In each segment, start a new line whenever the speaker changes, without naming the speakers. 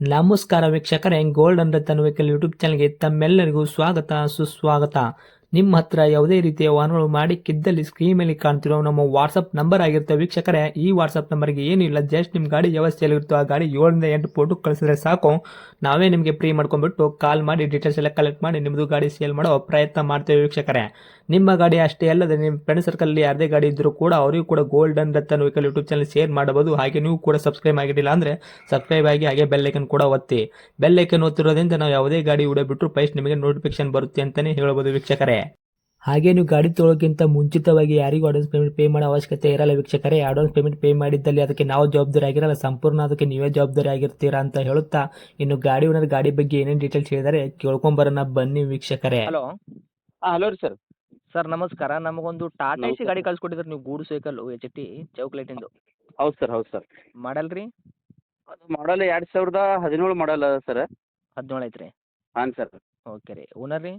ನಮಸ್ಕಾರ ವೀಕ್ಷಕರೇ, golden Ratan vehicle YouTube ಚಾನಲ್ಗೆ ತಮ್ಮೆಲ್ಲರಿಗೂ ಸ್ವಾಗತ ಸುಸ್ವಾಗತ. ನಿಮ್ಮ ಹತ್ರ ಯಾವುದೇ ರೀತಿಯ ವಾಹನಗಳು ಮಾಡಿಕ್ಕಿದ್ದಲ್ಲಿ ಸ್ಕ್ರೀನ್ ಮೇಲೆ ಕಾಣ್ತಿರೋ ನಮ್ಮ ವಾಟ್ಸಪ್ ನಂಬರ್ ಆಗಿರುತ್ತೆ ವೀಕ್ಷಕರೇ. ಈ ವಾಟ್ಸಪ್ ನಂಬರ್ಗೆ ಏನಿಲ್ಲ, ಜಸ್ಟ್ ನಿಮ್ಮ ಗಾಡಿ ವ್ಯವಸ್ಥೆಯಲ್ಲಿರುತ್ತೋ ಆ ಗಾಡಿ 7 ರಿಂದ 8 ಫೋಟೋ ಕಳಿಸಿದ್ರೆ ಸಾಕು, ನಾವೇ ನಿಮಗೆ ಫ್ರೀ ಮಾಡ್ಕೊಂಡ್ಬಿಟ್ಟು ಕಾಲ್ ಮಾಡಿ ಡೀಟೇಲ್ಸ್ ಎಲ್ಲ ಕಲೆಕ್ಟ್ ಮಾಡಿ ನಿಮ್ಮದು ಗಾಡಿ ಸೇಲ್ ಮಾಡೋ ಪ್ರಯತ್ನ ಮಾಡ್ತೇವೆ ವೀಕ್ಷಕರೇ. ನಿಮ್ಮ ಗಾಡಿ ಅಷ್ಟೇ ಅಲ್ಲದೆ ನಿಮ್ಮ ಫ್ರೆಂಡ್ ಸರ್ಕಲ್ ಯಾರದೇ ಗಾಡಿ ಇದ್ದರೂ ಕೂಡ ಅವರಿಗೂ ಕೂಡ golden Ratan vehicle YouTube channel share ಮಾಡಬಹುದು. ಹಾಗೆ ನೀವು ಕೂಡ ಸಬ್ಸ್ಕ್ರೈಬ್ ಆಗಿರಲಿಲ್ಲ ಅಂದರೆ ಸಬ್ಸ್ಕ್ರೈಬ್ ಆಗಿ ಹಾಗೆ ಬೆಲ್ ಐಕನ್ ಕೂಡ ಒತ್ತಿ. ಬೆಲ್ ಐಕನ್ ಒತ್ತಿರೋದ್ರಿಂದ ನಾವು ಯಾವುದೇ ಗಾಡಿ ವಿಡಿಯೋ ಬಿಟ್ಟರು ಫಸ್ಟ್ ನಿಮಗೆ ನೋಟಿಫಿಕೇಶನ್ ಬರುತ್ತೆ ಅಂತಲೇ ಹೇಳ್ಬೋದು ವೀಕ್ಷಕರೇ. ಹಾಗೆ ನೀವು ಗಾಡಿ ತೊಳೋಕ್ಕಿಂತ ಮುಂಚಿತವಾಗಿ ಯಾರಿಗೂ ಅಡ್ವಾನ್ಸ್ ಪೇಮೆಂಟ್ ಪೇ ಮಾಡೋ ಅವಶ್ಯಕತೆ ಇರಲ್ಲ ವೀಕ್ಷಕರೇ. ಅಡ್ವಾನ್ಸ್ ಪೇಮೆಂಟ್ ಪೇ ಮಾಡಿದ್ದಲ್ಲಿ ಅದಕ್ಕೆ ನಾವು ಜವಾಬ್ದಾರಿ ಆಗಿರಲ್ಲ, ಸಂಪೂರ್ಣ ಅದಕ್ಕೆ ನೀವೇ ಜವಾಬ್ದಾರಿ ಆಗಿರ್ತೀರಾ ಅಂತ ಹೇಳುತ್ತಾ, ಇನ್ನು ಗಾಡಿ ಓನರ್ ಗಾಡಿ ಬಗ್ಗೆ ಏನೇನು ಡೀಟೇಲ್ಸ್ ಹೇಳಿದರೆ ಕೇಳ್ಕೊಂಬರೋಣ ಬನ್ನಿ ವೀಕ್ಷಕರೇ.
ಹಲೋ
ಹಲೋ ರೀ ಸರ್.
ಸರ್ ನಮಸ್ಕಾರ. ನಮಗೊಂದು ಟಾಟಾ ಎಸಿ
ನಮಸ್ಕಾರ.
ಗಾಡಿ ಕಳ್ಸಿಕೊಟ್ಟಿದ್ರು ನೀವು, ಗೂಡ್ಸ್ ವೆಹಿಕಲ್ಲು HT ಚೌಕ್ಲೇಟಿಂದು.
ಹೌದು ಸರ್, ಹೌದು ಸರ್.
ಮಾಡಲ್ ರೀ
ಅದು ಮಾಡಲ್ 2017 ಮಾಡಲ್ ಅದ ಸರ್.
17 ಐತ್ರಿ.
ಹಾಂ ಸರ್.
ಓಕೆ ರೀ. ಓನರ್ ರೀ?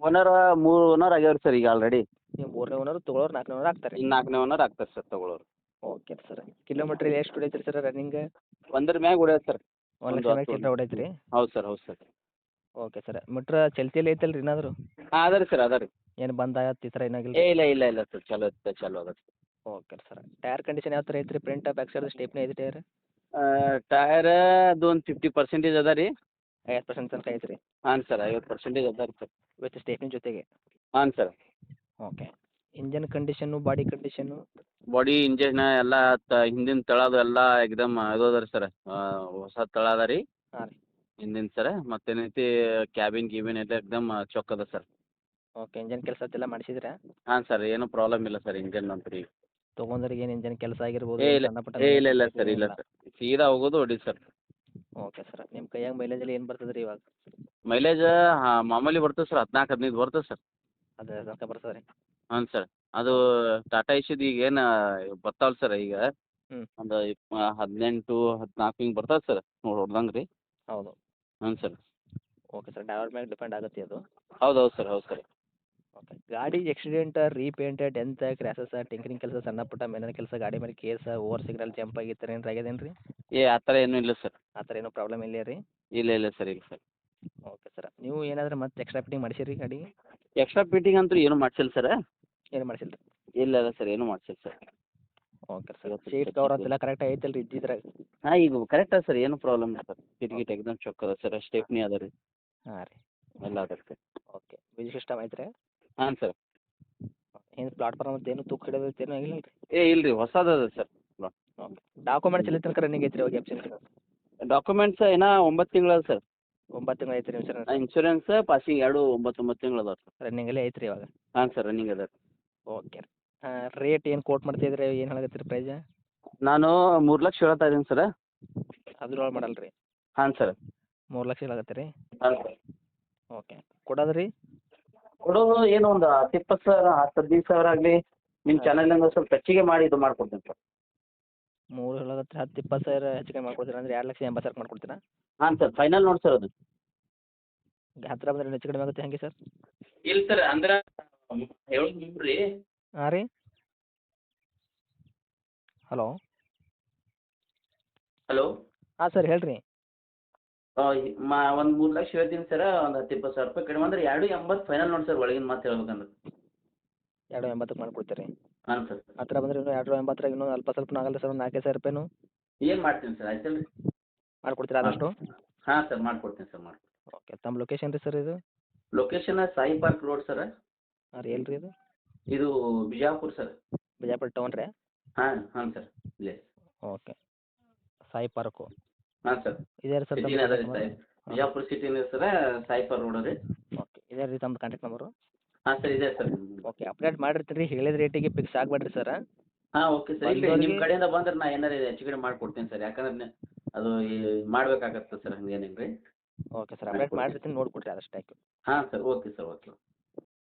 ಓನರ್ 3 ಓನರ್ ಆಗ್ಯಾವ್ರಿ ಸರ್ ಈಗ ಆಲ್ರೆಡಿ.
ನೀವು 3ನೇ ಓನರ್, ತೊಗೊಳೋರು 4ನೇ ಓನರ್ ಆಗ್ತಾರೆ.
ಇನ್ನು 4ನೇ ಓನರ್ ಆಗ್ತಾರೆ ಸರ್ ತಗೊಳ್ಳೋರು.
Okay sir. ಕಿಲೋಮೀಟ್ರ್ ಎಷ್ಟು ಹೊಡೈತ್ರಿ ಸರ್ ರನ್ನಿಂಗ್?
ಒಂದ್ರ ಮ್ಯಾಗ ಹೊಡ್ಯಾದ ಸರ್.
1 ಲಕ್ಷ ಮ್ಯಾಗ ಚಿಲ್ಲರೆ ಹೊಡೈತ್ರಿ?
ಹೌದು ಸರ್, ಹೌದು ಸರ್.
Okay sir. ಮೀಟ್ರ್ ಚಲ್ತಿಯಲ್ಲಿ ಐತಲ್ಲ ರೀ ಏನಾದರೂ?
ಹಾಂ ಅದ ರೀ ಸರ್, ಅದ ರೀ.
ಏನು ಬಂದ ಈ ಥರ ಏನಾಗಿಲ್ಲ?
ಇಲ್ಲ ಸರ್, ಚಲೋ ಐತೆ, ಚಲೋ ಅದ.
Okay sir. ಟೈರ್ ಕಂಡೀಷನ್ ಯಾವ ಥರ ಐತ್ರಿ? ಫ್ರಂಟ್ ಬ್ಯಾಕ್ ಸೈಡ್ ಸ್ಟೇಪ್ನೇ ಐತೆ ಟೈರ್?
ಟೈರ್ ಅದು ಒಂದು 50% ಅದ ರೀ.
50% ತನಕ ಐತ್ರಿ?
ಹಾಂ ಸರ್, 50% ಅದ ರೀ ಸರ್.
ವಿತ್ ಸ್ಟೇಪ್ನಿ ಜೊತೆಗೆ?
ಹಾಂ sir.
Okay. Engine condition, body condition?
Body engine ಎಲ್ಲ ಹಿಂದಿನ ತಳದು ಎಲ್ಲ ಎಕ್ದಮ್ ಇದು ಅದ ರೀ ಸರ್, ಹೊಸ ತಳ ಅದ ರೀ
ಹಾಂ ರೀ.
ಹಿಂದಿನ ಸರ್. ಮತ್ತೇನೈತಿ ಕ್ಯಾಬಿನ್ ಗೀಬಿನ್ ಎಲ್ಲ ಎಕ್ದಮ್ ಚೊಕ್ ಅದ ಸರ್.
ಓಕೆ. ಇಂಜನ್ ಕೆಲಸ ಅದೆಲ್ಲ ಮಾಡಿಸಿದ್ರಾ?
ಹಾಂ ಸರ್, ಏನು ಪ್ರಾಬ್ಲಮ್ ಇಲ್ಲ ಸರ್ ಇಂಜನ್ ಅಂತೂ ಈಗ.
ತೊಗೊಂಡ್ರಿಗೆ ಏನು ಇಂಜನ್ ಕೆಲಸ ಆಗಿರ್ಬೋದು?
ಇಲ್ಲ
ಸಣ್ಣ ಪುಟ್ಟ
ಇಲ್ಲ ಸರ್, ಇಲ್ಲ ಸರ್, ಸೀದಾ ಹೋಗೋದು ಹೊಡಿ ಸರ್.
Okay sir. ನಿಮ್ಮ ಕೈಯಾಗ ಮೈಲೇಜಲ್ಲಿ ಏನು ಬರ್ತದೆ ರೀ ಇವಾಗ?
ಮೈಲೇಜ್ ಮಾಮೂಲಿ ಬರ್ತದೆ ಸರ್, 14-15 ಬರ್ತದೆ ಸರ್.
ಅದು ತನಕ ಬರ್ತದೆ ರೀ?
ಹಾಂ ಸರ್. ಅದು ಟಾಟಾ ಏಸಿದು ಈಗ ಏನು ಬರ್ತಾವಲ್ಲ ಸರ್ ಈಗ,
ಹ್ಞೂ.
ಒಂದು 18-14 ಹಿಂಗೆ ಬರ್ತದೆ ಸರ್, ನೋಡಿ ಹೊಡ್ದಂಗೆ ರೀ.
ಹೌದು.
ಹ್ಞೂ ಸರ್.
Okay sir. ಡ್ರೈವರ್ ಮೇಲೆ ಡಿಪೆಂಡ್ ಆಗುತ್ತೆ ಅದು?
ಹೌದು ಸರ್, ಹೌದು ಸರ್.
ಓಕೆ. ಗಾಡಿ ಆಕ್ಸಿಡೆಂಟ್, ರೀಪೇಂಟ್, ಡೆಂತ್, ಕ್ರ್ಯಾಸಸ್, ಟಿಂಕರಿಂಗ್ ಕೆಲಸ, ಸಣ್ಣ ಪುಟ್ಟ ಮೇನರ್ ಕೆಲಸ, ಗಾಡಿ ಮೇಲೆ ಕೇಸ್, ಓವರ್ ಸಿಗ್ನಲ್ ಜಂಪ್ ಆಗಿತ್ತು ಏನಾರು ಆಗ್ಯದೇನು ರೀ?
ಆ ಥರ ಏನೂ ಇಲ್ಲ ಸರ್.
ಆ ಥರ ಏನೂ ಪ್ರಾಬ್ಲಮ್ ಇಲ್ಲ ರೀ?
ಇಲ್ಲ ಸರ್, ಇಲ್ಲ ಸರ್.
Okay sir. ನೀವು ಏನಾದರೂ ಮತ್ತೆ ಎಕ್ಸ್ಟ್ರಾ ಫಿಟ್ಟಿಂಗ್ ಮಾಡಿಸಿರಿ ಗಾಡಿಗೆ?
ಎಕ್ಸ್ಟ್ರಾ ಫಿಟ್ಟಿಂಗ್ ಅಂತೂ ಏನೂ ಮಾಡಿಸಿಲ್ಲ ಸರ್.
ಏನು ಮಾಡಿಸಿಲ್ಲ ರೀ?
ಇಲ್ಲ ಸರ್, ಏನೂ ಮಾಡಿಸಿಲ್ಲ sir.
Okay sir. Seat cover ಅಂತೆಲ್ಲ ಕರೆಕ್ಟ್ ಐತಲ್ಲ ರೀ ಇದ್ದಿದ್ರಾಗ?
ಹಾಂ, ಈಗ ಕರೆಕ್ಟ್ ಅದ ಸರ್, ಏನು ಪ್ರಾಬ್ಲಮ್ ಇಲ್ಲ ಸರ್. ಗಿಟ್ ಎಕ್ದಮ್ ಚೊಕ್ ಅದ ಸರ್, ಸ್ಟೆಪ್ನಿ ಅದ ರೀ,
ಹಾಂ ರೀ.
ಎಲ್ಲ ಅದ ಸರ್.
ಓಕೆ. ಮ್ಯೂಸಿಕ್ ಸಿಸ್ಟಮ್ ಐತ್ರಿ?
ಹಾಂ ಸರ್.
ಏನು ಪ್ಲಾಟ್ಫಾರ್ಮ್ ಅಂತ ಏನು ತೂಕ ಹಿಡಿದೈತೆ ಏನೂ ಆಗಿಲ್ಲ ರೀ?
ಇಲ್ಲ ರೀ, ಹೊಸದದ ಸರ್.
ಓಕೆ. ಡಾಕ್ಯುಮೆಂಟ್ಸ್ ಎಲ್ಲಿ ತನಕ ರನ್ನಿಂಗ್ ಐತ್ರಿ ಇವಾಗ ಎಫ್ಸಿ?
ಡಾಕ್ಯುಮೆಂಟ್ಸ್ ಏನೋ 9 ತಿಂಗಳು ಅದ ಸರ್.
9 ತಿಂಗಳು ಐತ್ರಿ ಇನ್ಶೂರೆನ್ಸ್?
ಇನ್ಶೂರೆನ್ಸ್ ಪಾಸಿಂಗ್ 9 ತಿಂಗಳು ಅದಾವೆ ಸರ್.
ರನ್ನಿಂಗಲ್ಲೇ ಐತ್ರಿ ಇವಾಗ?
ಹಾಂ ಸರ್, ರನ್ನಿಂಗ್ ಅದ.
ಓಕೆ ರೀ. ರೇಟ್ ಏನು ಕೋಟ್ ಮಾಡ್ತಿದ್ರಿ, ಏನು ಹೇಳಕತ್ತೀರಿ ಪ್ರೈಸ್?
ನಾನು 3 ಲಕ್ಷ ಹೇಳ್ತಾ ಇದ್ದೀನಿ ಸರ್.
ಅದ್ರೊಳಗೆ ಮಾಡಲ್ಲ ರೀ?
ಹಾಂ ಸರ್.
3 ಲಕ್ಷ ಹೇಳಕತ್ತೀರಿ?
ಹಾಂ ಸರ್.
ಓಕೆ. ಕೊಡೋದು ರೀ?
ಕೊಡೋದು ಏನು ಒಂದು 10-20 ಸಾವಿರ, 10-15 ಸಾವಿರ ಆಗಲಿ, ನಿಮ್ಮ ಚಾನಲಿಂದ ಸ್ವಲ್ಪ ಹೆಚ್ಚಿಗೆ ಮಾಡಿ ಇದು ಮಾಡ್ಕೊಡ್ತೀನಿ ಸರ್.
3 ಹೇಳಕತ್ತೀರಿ, 10-20 ಸಾವಿರ ಹೆಚ್ಚು ಕಮ್ಮಿ ಮಾಡ್ಕೊಡ್ತೀರಾ ಅಂದರೆ 2,80,000 ಮಾಡ್ಕೊಡ್ತೀರಾ?
ಹಾಂ ಸರ್, ಫೈನಲ್ ನೋಡಿ ಸರ್ ಅದು.
ಹತ್ತಿರ ಬಂದರೆ ಹೆಚ್ಚು ಕಡಿಮೆ ಆಗುತ್ತೆ ಹೆಂಗೆ ಸರ್?
ಇಲ್ಲ ಸರ್, ಅಂದ್ರೆ ಹೇಳೋದು ನೋಡ್ರಿ.
ಹಾಂ ರೀ. ಹಲೋ.
ಹಲೋ.
ಹಾಂ ಸರ್ ಹೇಳ್ರಿ.
ಒಂದು 3 ಲಕ್ಷ ಹೇಳ್ತೀನಿ ಸರ್, ಒಂದು 10-20 ಸಾವಿರ ರೂಪಾಯಿ ಕಡಿಮೆ ಅಂದ್ರೆ 2.80 ಫೈನಲ್ ನೋಡಿ ಸರ್, ಒಳಗಿನ ಮಾತು ಹೇಳ್ಬೇಕಂದ್ರೆ.
2.80ಕ್ಕೆ ಮಾಡ್ಕೊಡ್ತೀರಿ?
ಹಾಂ ಸರ್.
ಹತ್ತಿರ ಬಂದರೆ ಇನ್ನೂ 2.80 ಇನ್ನೂ ಅಲ್ಪ ಸ್ವಲ್ಪ ಆಗಲ್ಲ ಸರ್, ಒಂದು 4,000 ರೂಪಾಯಿನೂ
ಏನು ಮಾಡ್ತೀನಿ ಸರ್, ಆಯ್ತಲ್ಲ ರೀ.
ಮಾಡ್ಕೊಡ್ತೀರಾ ಆದಷ್ಟು?
ಹಾಂ ಸರ್, ಮಾಡ್ಕೊಡ್ತೀನಿ ಸರ್, ಮಾಡ್ಕೊಡ್ತೀನಿ.
ಓಕೆ. ತಮ್ಮ ಲೊಕೇಶನ್ ರೀ ಸರ್ ಇದು?
Location Sai park road sir.
ಹಾಂ ರೀ. ಎಲ್ಲಿ ರೀ ಇದು?
ಇದು ಬಿಜಾಪುರ ಸರ್.
ಬಿಜಾಪುರ ಟೌನ್ ರೀ?
ಹಾಂ ಸರ್, ಇಲ್ಲೇ.
ಓಕೆ. ಸಾಯಿ ಪಾರ್ಕು?
ಹಾಂ ಸರ್.
ಇದೇ ರೀ ಸರ್
ಸಿಟಿನೇ ಅದ ರೀ ಸಾಯಿ, ಬಿಜಾಪುರ ಸಿಟಿನೇ ಸರ್, ಸಾಯಿ ಪಾರ್ಕ್ ರೋಡ್ ರೀ.
ಓಕೆ. ಇದೇ ರೀ ತಮ್ಮ ಕಾಂಟ್ಯಾಕ್ಟ್ ನಂಬರು?
ಹಾಂ ಸರ್, ಇದೆ ಸರ್.
ಓಕೆ. ಅಪ್ಡೇಟ್ ಮಾಡಿರ್ತೀನಿ ರೀ, ಹೇಳಿದ ರೇಟಿಗೆ ಫಿಕ್ಸ್ ಆಗಬೇಡ್ರಿ ಸರ್.
ಹಾಂ ಓಕೆ ಸರ್. ಇಲ್ಲ ನಿಮ್ಮ ಕಡೆಯಿಂದ ಬಂದ್ರೆ ನಾ ಏನಾರು ಹೆಚ್ಚು ಕಡಿಮೆ ಮಾಡ್ಕೊಡ್ತೀನಿ ಸರ್, ಯಾಕಂದ್ರೆ ಅದು ಮಾಡಬೇಕಾಗತ್ತೆ ಸರ್, ಹಂಗೇನಿಲ್ಲ ರೀ.
Okay sir. ಅಪ್ಡೇಟ್ ಮಾಡಿರ್ತೀನಿ, ನೋಡಿಕೊಡ್ರಿ ಆದಷ್ಟು. Thank you.
ಹಾಂ ಸರ್, ಓಕೆ ಸರ್, ಓಕೆ.